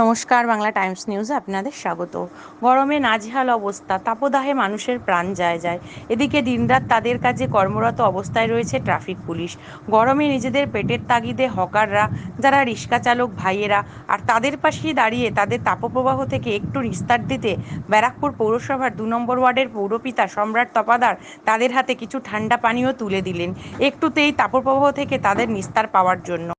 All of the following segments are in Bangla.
নমস্কার, বাংলা টাইমস নিউজে আপনাদের স্বাগত। গরমে নাজেহাল অবস্থা, তাপদাহে মানুষের প্রাণ যায় যায়। এদিকে দিনরাত তাদের কাজে কর্মরত অবস্থায় রয়েছে ট্রাফিক পুলিশ। গরমে নিজেদের পেটের তাগিদে হকাররা, যারা রিক্সা চালক ভাইয়েরা, আর তাদের পাশেই দাঁড়িয়ে তাদের তাপপ্রবাহ থেকে একটু নিস্তার দিতে ব্যারাকপুর পৌরসভার 2 নম্বর ওয়ার্ডের পৌরপিতা সম্রাট তপাদার তাদের হাতে কিছু ঠান্ডা পানীয় তুলে দিলেন, একটুতেই তাপপ্রবাহ থেকে তাদের নিস্তার পাওয়ার জন্য।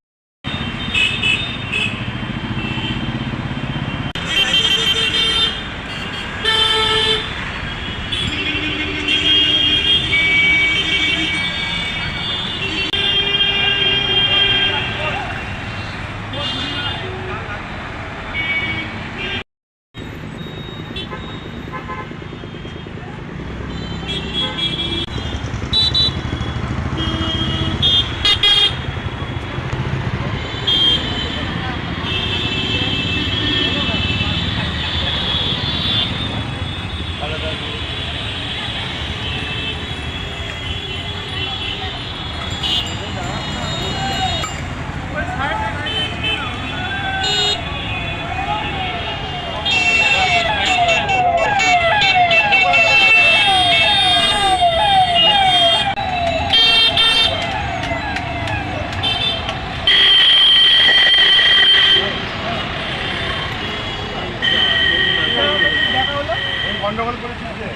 গন্ডগোল করেছিস যে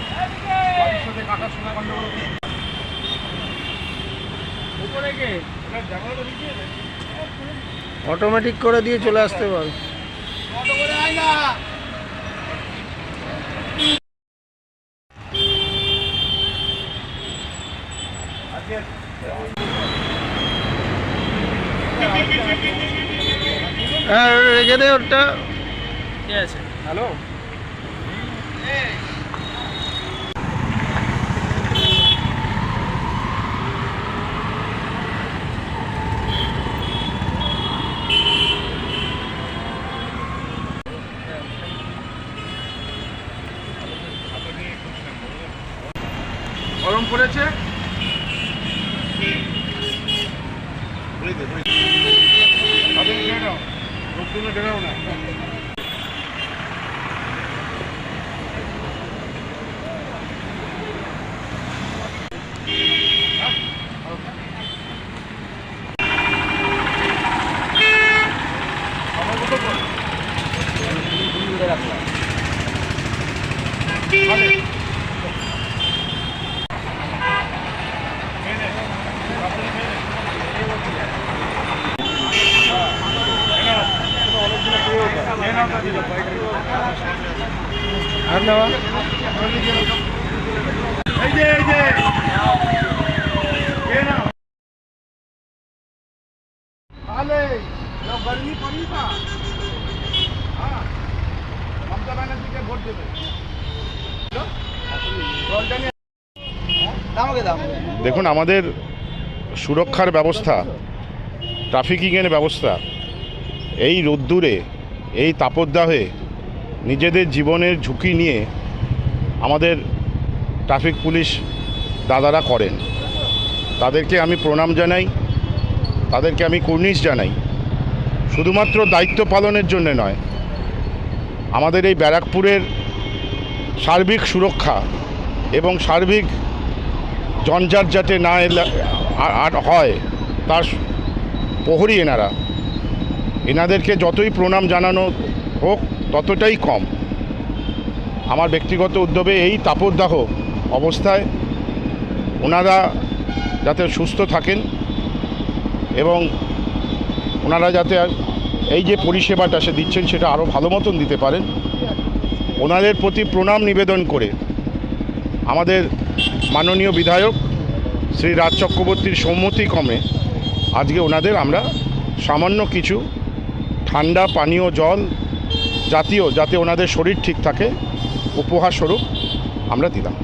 বাড়ির সাথে কাকার সঙ্গে গন্ডগোল উপরে কে অটোমেটিক করে দিয়ে চলে আসতে বল। অটো করে আয় না। হ্যাঁ, রেখে দে ওটা। ঠিক আছে। হ্যালো, গরম পড়েছে। ডেরাও না। আর নেওয়া এই যে आले जो गर्मी पड़ी था। हाँ, ममता बनर्जी के वोट देते। দেখুন, আমাদের সুরক্ষার ব্যবস্থা, ট্রাফিকিংয়ের ব্যবস্থা এই রোদ্দুরে, এই তাপদাহে নিজেদের জীবনের ঝুঁকি নিয়ে আমাদের ট্রাফিক পুলিশ দাদারা করেন। তাদেরকে আমি প্রণাম জানাই, তাদেরকে আমি কুর্নিশ জানাই। শুধুমাত্র দায়িত্ব পালনের জন্য নয়, আমাদের এই ব্যারাকপুরের সার্বিক সুরক্ষা এবং সার্বিক জঞ্জাট যাতে না হয় তার প্রহরী এনাদেরকে যতই প্রণাম জানানো হোক ততটাই কম। আমার ব্যক্তিগত উদ্যোগে এই তাপদাহ অবস্থায় ওনারা যাতে সুস্থ থাকেন এবং ওনারা যাতে এই যে পরিষেবাটা সে দিচ্ছেন সেটা আরও ভালো মতন দিতে পারেন, ওনাদের প্রতি প্রণাম নিবেদন করে আমাদের মাননীয় বিধায়ক শ্রী রাজ চক্রবর্তীর সম্মতিক্রমে আজকে ওনাদের আমরা সামান্য কিছু ঠান্ডা পানীয় জল জাতীয়, যাতে ওনাদের শরীর ঠিক থাকে, উপহার স্বরূপ আমরা দিলাম।